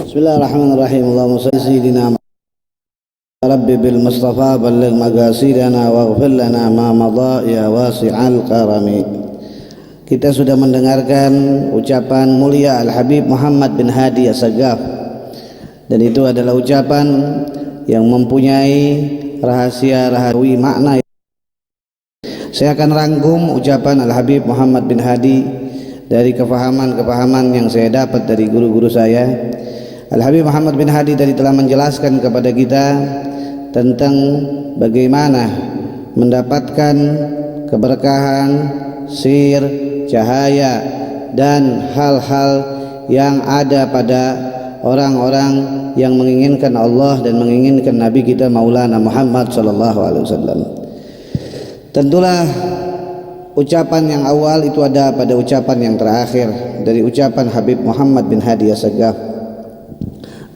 Bismillahirrahmanirrahim. Allahumma salli sayyidina Rabbi bil Mustafa balligh maqasidana waghfir lana ma madha ya wasi'al karami. Kita sudah mendengarkan ucapan mulia Al-Habib Muhammad bin Hadi As-Saggaf, dan itu adalah ucapan yang mempunyai rahasia-rahasia makna. Saya akan rangkum ucapan Al-Habib Muhammad bin Hadi dari kefahaman-kefahaman yang saya dapat dari guru-guru saya. Al-Habib Muhammad bin Hadi tadi telah menjelaskan kepada kita tentang bagaimana mendapatkan keberkahan, sir, cahaya, dan hal-hal yang ada pada orang-orang yang menginginkan Allah dan menginginkan Nabi kita Maulana Muhammad sallallahu alaihi wasallam. Tentulah ucapan yang awal itu ada pada ucapan yang terakhir dari ucapan Habib Muhammad bin Hadi As-Saggaf.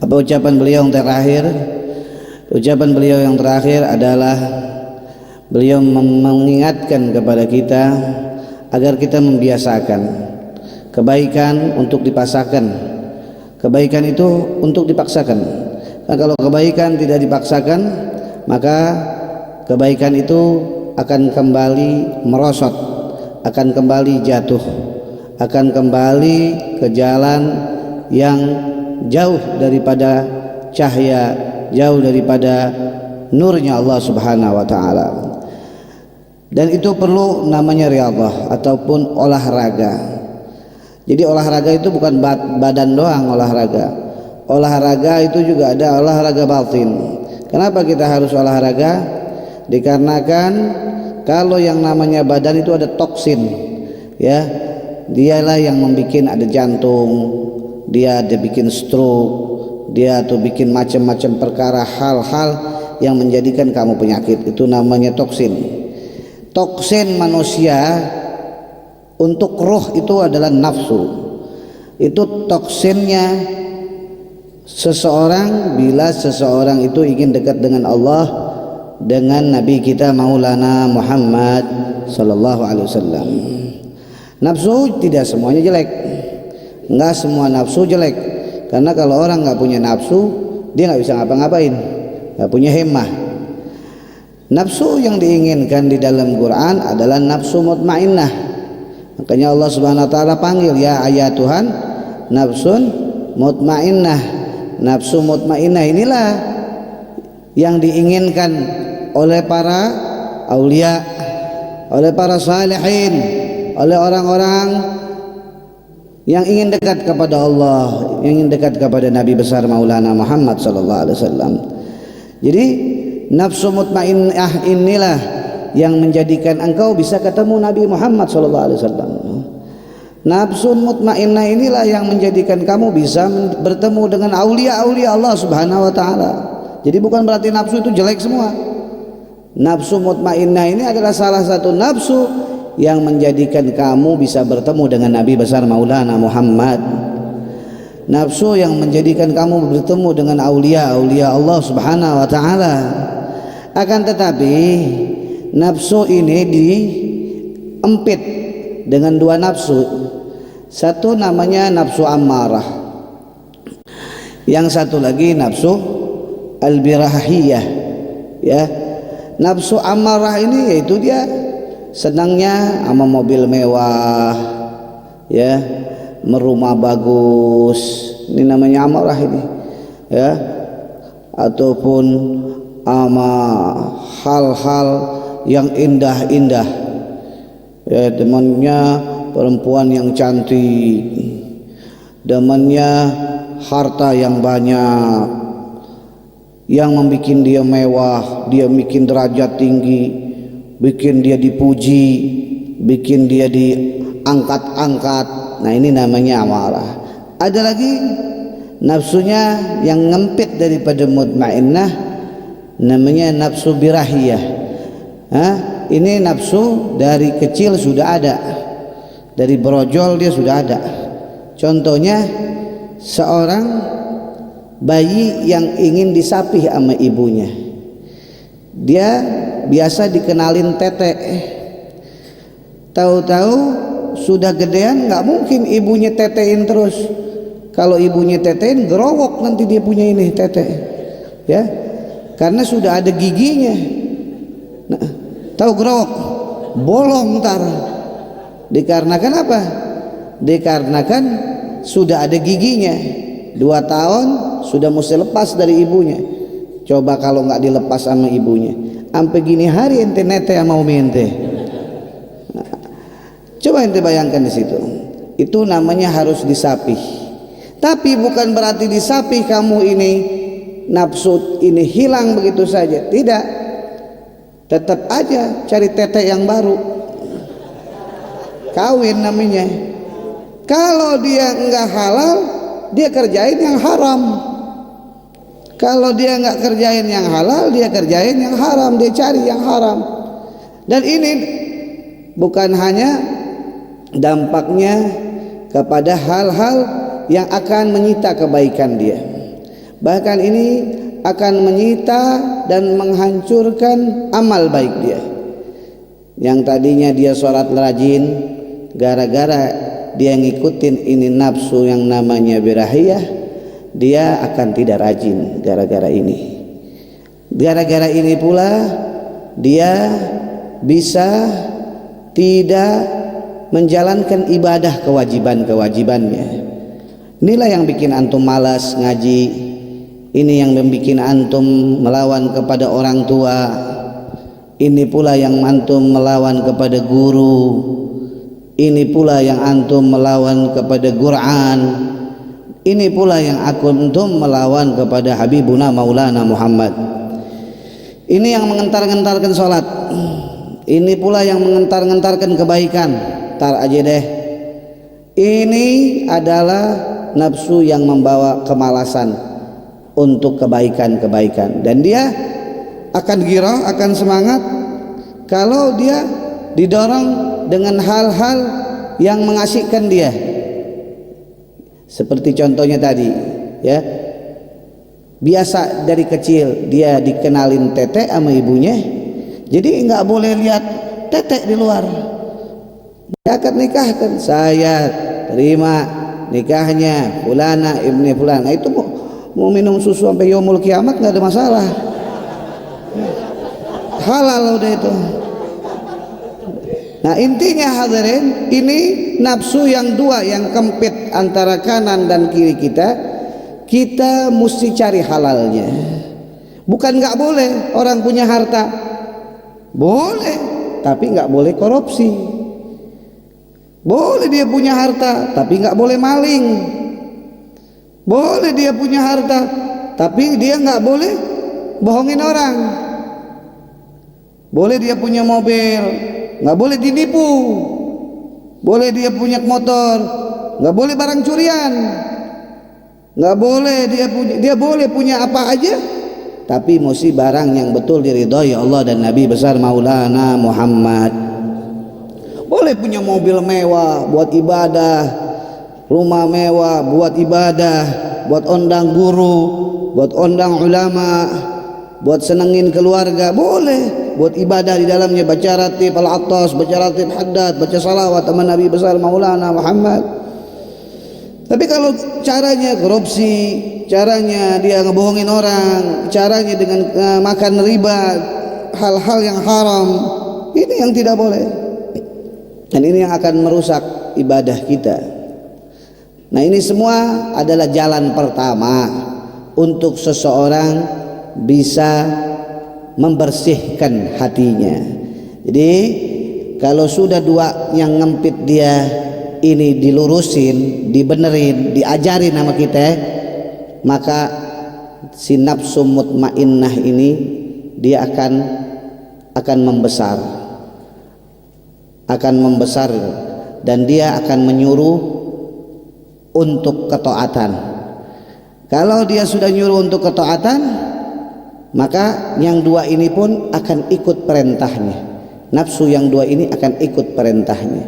Apa ucapan beliau yang terakhir? Ucapan beliau yang terakhir adalah beliau mengingatkan kepada kita agar kita membiasakan kebaikan untuk dipaksakan. Kebaikan itu untuk dipaksakan. Nah, kalau kebaikan tidak dipaksakan, maka kebaikan itu akan kembali merosot, akan kembali jatuh, akan kembali ke jalan yang jauh daripada cahaya, jauh daripada nurnya Allah Subhanahu wa taala. Dan itu perlu namanya riyadhah ataupun olahraga. Jadi olahraga itu bukan badan doang olahraga. Olahraga itu juga ada olahraga batin. Kenapa kita harus olahraga? Dikarenakan kalau yang namanya badan itu ada toksin, ya, dialah yang membuat ada jantung, dia ada bikin stroke, dia tuh bikin macam-macam perkara, hal-hal yang menjadikan kamu penyakit. Itu namanya toksin. Toksin manusia untuk roh itu adalah nafsu. Itu toksinnya seseorang bila seseorang itu ingin dekat dengan Allah, dengan Nabi kita Maulana Muhammad sallallahu alaihi wasallam. Nafsu tidak semuanya jelek. Enggak semua nafsu jelek, karena kalau orang nggak punya nafsu, dia nggak bisa ngapa-ngapain, nggak punya hemah. Nafsu yang diinginkan di dalam Quran adalah nafsu mutmainnah. Makanya Allah Subhanahu wa taala panggil, ya ayat Tuhan, nafsun mutmainnah. Nafsu mutmainnah inilah yang diinginkan oleh para aulia, oleh para salihin, oleh orang-orang yang ingin dekat kepada Allah, yang ingin dekat kepada Nabi besar Maulana Muhammad sallallahu alaihi wasallam. Jadi nafsu mutmainnah inilah yang menjadikan engkau bisa ketemu Nabi Muhammad sallallahu alaihi wasallam. Nafsu mutmainnah inilah yang menjadikan kamu bisa bertemu dengan aulia-aulia Allah Subhanahu wa taala. Jadi bukan berarti nafsu itu jelek semua. Nafsu mutmainnah ini adalah salah satu nafsu yang menjadikan kamu bisa bertemu dengan Nabi besar Maulana Muhammad. Nafsu yang menjadikan kamu bertemu dengan aulia-aulia Allah Subhanahu wa taala. Akan tetapi nafsu ini diempit dengan dua nafsu. Satu namanya nafsu ammarah, yang satu lagi nafsu al-birahiyah, ya. Nafsu ammarah ini yaitu dia senangnya sama mobil mewah, ya, merumah bagus, ini namanya amarah ini, ya, ataupun sama hal-hal yang indah-indah, ya, temannya perempuan yang cantik, temannya harta yang banyak, yang membuat dia mewah, dia bikin derajat tinggi, bikin dia dipuji, bikin dia diangkat-angkat. Nah, ini namanya amarah. Ada lagi nafsunya yang ngempit daripada mutmainnah, namanya nafsu birahiyah. Ini nafsu dari kecil sudah ada, dari brojol dia sudah ada. Contohnya seorang bayi yang ingin disapih sama ibunya, dia biasa dikenalin tete, tahu-tahu sudah gedean nggak mungkin ibunya tetein terus, Kalau ibunya tetein, gerowok nanti dia punya ini tete, ya, karena sudah ada giginya. Nah, tahu gerowok? Bolong ntar. Dikarenakan apa? Dikarenakan sudah ada giginya. 2 tahun sudah mesti lepas dari ibunya. Coba kalau nggak dilepas sama ibunya, sampai gini hari ente nete sama umi ente. Nah, coba ente bayangkan di situ. Itu namanya harus disapih. Tapi bukan berarti disapih kamu ini nafsu ini hilang begitu saja. Tidak. Tetap aja cari tete yang baru. Kawin namanya. Kalau dia enggak halal, dia kerjain yang haram. Kalau dia enggak kerjain yang halal, dia kerjain yang haram, dia cari yang haram. Dan ini bukan hanya dampaknya kepada hal-hal yang akan menyita kebaikan dia, bahkan ini akan menyita dan menghancurkan amal baik dia. Yang tadinya dia sholat rajin, gara-gara dia ngikutin ini nafsu yang namanya birahiyah, dia akan tidak rajin gara-gara ini. Gara-gara ini pula dia bisa tidak menjalankan ibadah kewajiban-kewajibannya. Inilah yang bikin antum malas ngaji. Ini yang membuat antum melawan kepada orang tua. Ini pula yang antum melawan kepada guru. Ini pula yang antum melawan kepada Quran. Ini pula yang antum melawan kepada Habibuna Maulana Muhammad. Ini yang mengentar-ngentarkan sholat. Ini pula yang mengentar-ngentarkan kebaikan. Tar aja deh. Ini adalah nafsu yang membawa kemalasan untuk kebaikan-kebaikan, dan dia akan girah, akan semangat kalau dia didorong dengan hal-hal yang mengasyikkan dia. Seperti contohnya tadi, ya, biasa dari kecil dia dikenalin tete sama ibunya, jadi nggak boleh lihat tete di luar. Dia akan nikahkan, saya terima nikahnya fulana ibni fulana. Itu mau minum susu sampai yaumul kiamat nggak ada masalah, halal udah itu. Nah intinya hadirin, ini nafsu yang dua yang kempit antara kanan dan kiri kita mesti cari halalnya. Bukan nggak boleh orang punya harta, boleh, tapi nggak boleh korupsi. Boleh dia punya harta, tapi nggak boleh maling. Boleh dia punya harta, tapi dia nggak boleh bohongin orang. Boleh dia punya mobil, nggak boleh dinipu. Boleh dia punya motor, nggak boleh barang curian. Nggak boleh dia boleh punya apa aja, tapi mesti barang yang betul diridhoi Allah dan Nabi besar Maulana Muhammad. Boleh punya mobil mewah buat ibadah, rumah mewah buat ibadah, buat undang guru, buat undang ulama, buat senengin keluarga, boleh. Buat ibadah di dalamnya baca ratib al-attas, baca ratib haddad, baca salawat sama Nabi besar Maulana Muhammad. Tapi kalau caranya korupsi, caranya dia ngebohongin orang, caranya dengan makan riba, hal-hal yang haram, ini yang tidak boleh. Dan ini yang akan merusak ibadah kita. Nah ini semua adalah jalan pertama untuk seseorang bisa membersihkan hatinya. Jadi kalau sudah dua yang ngempit dia ini dilurusin, dibenerin, diajarin sama kita, maka si nafsu mutmainnah ini dia akan membesar dan dia akan menyuruh untuk ketaatan. Kalau dia sudah nyuruh untuk ketaatan, maka yang dua ini pun akan ikut perintahnya. Nafsu yang dua ini akan ikut perintahnya.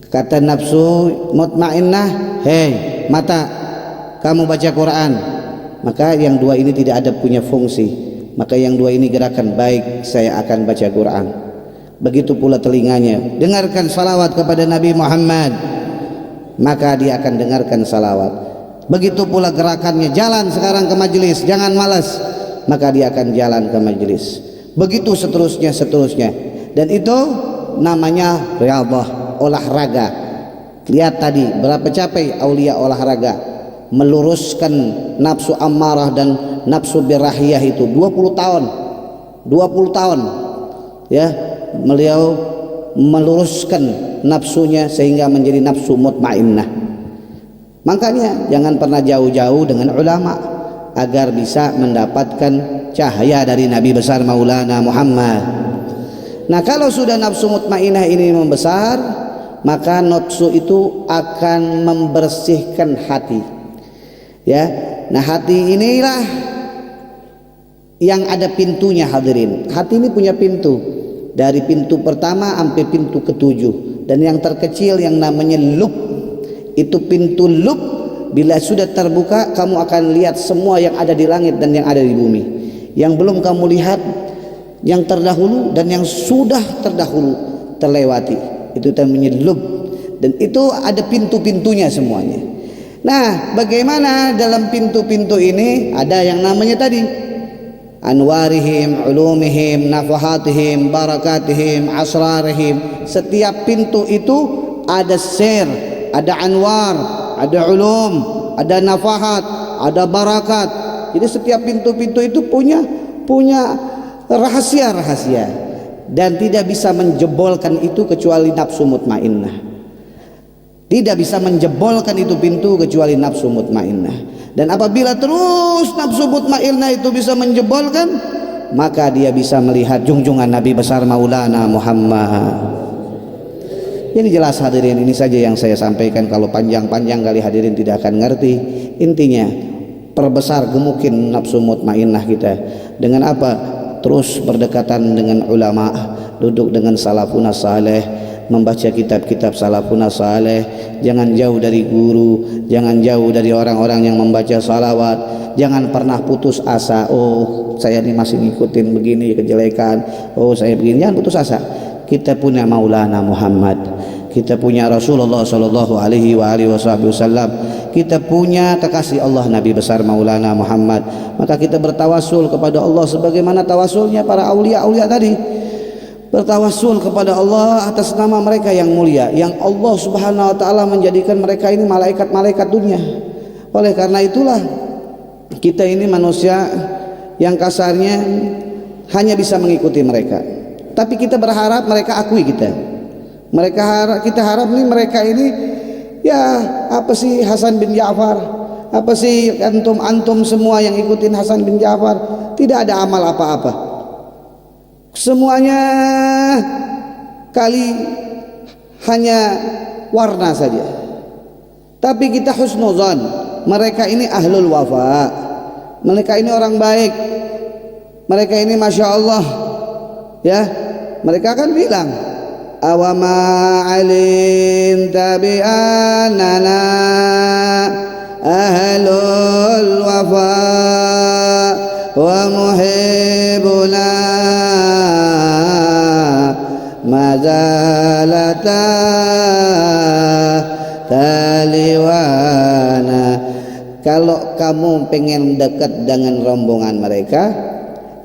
Kata nafsu mutmainnah, hei mata, kamu baca Quran. Maka yang dua ini tidak ada punya fungsi. Maka yang dua ini gerakan, baik, saya akan baca Quran. Begitu pula telinganya, dengarkan salawat kepada Nabi Muhammad. maka dia akan dengarkan salawat. Begitu pula gerakannya, jalan sekarang ke majelis, jangan malas, maka dia akan jalan ke majelis. Begitu seterusnya. Dan itu namanya riyadhah, olahraga. Lihat tadi berapa capek aulia olahraga, meluruskan nafsu ammarah dan nafsu birahiyah itu 20 tahun ya, beliau meluruskan nafsunya sehingga menjadi nafsu mutmainnah. Makanya jangan pernah jauh-jauh dengan ulama agar bisa mendapatkan cahaya dari Nabi besar Maulana Muhammad. Nah, kalau sudah nafsu mutmainnah ini membesar, maka nafsu itu akan membersihkan hati. Ya, nah hati inilah yang ada pintunya hadirin. Hati ini punya pintu, dari pintu pertama sampai pintu ketujuh, dan yang terkecil yang namanya lub. Itu pintu lub, bila sudah terbuka kamu akan lihat semua yang ada di langit dan yang ada di bumi. Yang belum kamu lihat, yang terdahulu dan yang sudah terdahulu terlewati, itu namanya lub. Dan itu ada pintu-pintunya semuanya. Nah, bagaimana dalam pintu-pintu ini? Ada yang namanya tadi anwarihim, ulumihim, nafahatihim, barakatihim, asrarihim. Setiap pintu itu ada sir, ada anwar, ada ulum, ada nafahat, ada barakat. Jadi setiap pintu-pintu itu punya rahasia-rahasia, dan tidak bisa menjebolkan itu kecuali nafsu mutmainnah. Tidak bisa menjebolkan itu pintu kecuali nafsu mutmainnah. Dan apabila terus nafsu mutmainnah itu bisa menjebolkan, maka dia bisa melihat junjungan Nabi besar Maulana Muhammad. Jadi jelas hadirin, ini saja yang saya sampaikan. Kalau panjang-panjang kali hadirin tidak akan ngerti. Intinya perbesar gemukin nafsu mutmainnah kita. Dengan apa? Terus berdekatan dengan ulama, duduk dengan salafun saleh, membaca kitab-kitab salafun saleh. Jangan jauh dari guru, jangan jauh dari orang-orang yang membaca salawat. Jangan pernah putus asa. Oh, saya ini masih ngikutin begini kejelekan. Oh, saya begini. Jangan putus asa. Kita punya Maulana Muhammad, kita punya Rasulullah sallallahu alaihi wasallam, kita punya kekasih Allah Nabi besar Maulana Muhammad. Maka kita bertawasul kepada Allah sebagaimana tawasulnya para aulia-aulia tadi. Bertawasul kepada Allah atas nama mereka yang mulia, yang Allah Subhanahu wa taala menjadikan mereka ini malaikat-malaikat dunia. Oleh karena itulah kita ini manusia yang kasarnya hanya bisa mengikuti mereka. Tapi kita berharap mereka akui kita. Kita harap nih mereka ini, ya apa sih Hasan bin Ja'far? Apa sih antum semua yang ikutin Hasan bin Ja'far? Tidak ada amal apa-apa. Semuanya kali hanya warna saja. Tapi kita husnuzan, mereka ini ahlul wafa. Mereka ini orang baik. Mereka ini masya Allah. Ya, mereka akan bilang, awama alimta bi annana ahlul wafa wa muhibbuna mazalata taliwana. Kalau kamu pengen dekat dengan rombongan mereka,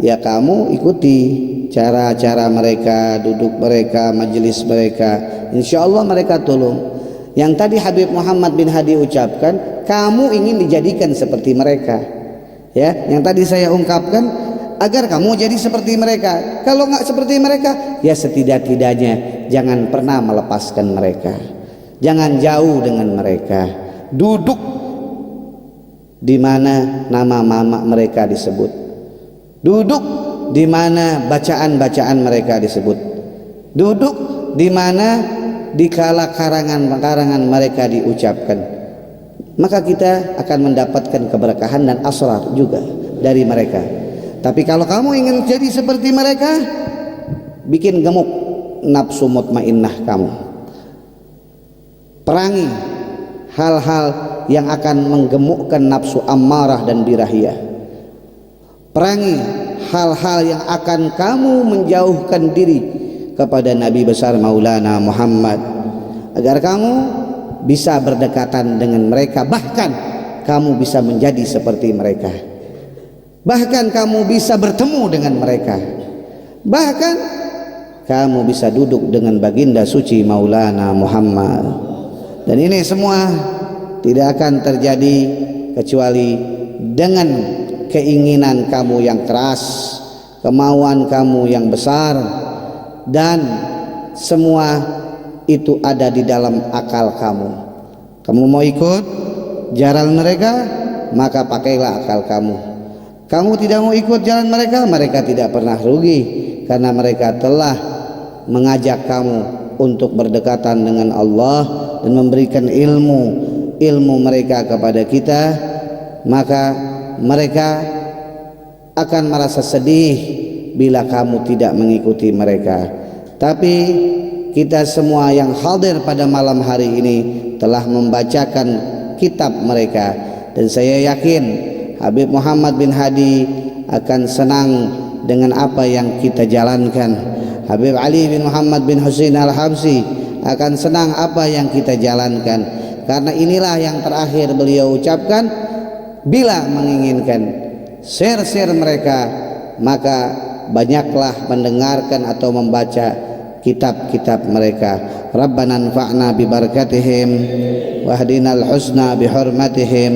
ya kamu ikuti cara-cara mereka, duduk mereka, majelis mereka. Insya Allah mereka tolong. Yang tadi Habib Muhammad bin Hadi ucapkan, kamu ingin dijadikan seperti mereka. Ya, yang tadi saya ungkapkan, agar kamu jadi seperti mereka. Kalau nggak seperti mereka, ya setidak-tidaknya jangan pernah melepaskan mereka. Jangan jauh dengan mereka. Duduk di mana nama mama mereka disebut. Duduk di mana bacaan-bacaan mereka disebut. Duduk di mana dikala karangan-karangan mereka diucapkan. Maka kita akan mendapatkan keberkahan dan asrar juga dari mereka. Tapi kalau kamu ingin jadi seperti mereka, bikin gemuk nafsu mutmainnah kamu. Perangi hal-hal yang akan menggemukkan nafsu ammarah dan birahiyah. Perangi hal-hal yang akan kamu menjauhkan diri kepada Nabi besar Maulana Muhammad, agar kamu bisa berdekatan dengan mereka, bahkan kamu bisa menjadi seperti mereka, bahkan kamu bisa bertemu dengan mereka, bahkan kamu bisa duduk dengan baginda suci Maulana Muhammad. Dan ini semua tidak akan terjadi kecuali dengan keinginan kamu yang keras, kemauan kamu yang besar, dan semua itu ada di dalam akal kamu. Kamu mau ikut jalan mereka, maka pakailah akal kamu. Kamu tidak mau ikut jalan mereka, mereka tidak pernah rugi, karena mereka telah mengajak kamu untuk berdekatan dengan Allah dan memberikan ilmu mereka kepada kita. Maka mereka akan merasa sedih bila kamu tidak mengikuti mereka. Tapi kita semua yang hadir pada malam hari ini telah membacakan kitab mereka, dan saya yakin Habib Muhammad bin Hadi akan senang dengan apa yang kita jalankan. Habib Ali bin Muhammad bin Husain Al-Habsyi akan senang apa yang kita jalankan, karena inilah yang terakhir beliau ucapkan. Bila menginginkan share mereka, maka banyaklah mendengarkan atau membaca kitab-kitab mereka. Rabbana anfa'na bi barakatihim wahdinal husna bi hurmatihim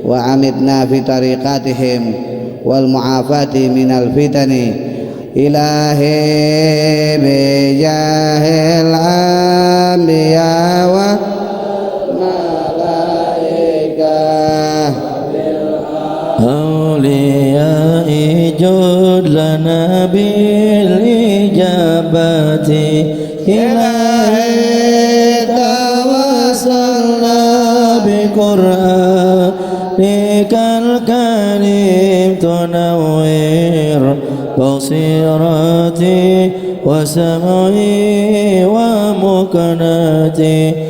wa amitna fi tariqatihim wal mu'afati minal fitani ilahi bi jahil anbiya wa awliyai jud lana bil ijabati ilahi tawassalna bi qur'anikal karim tunawwir basirati wa sam'i wa mukanati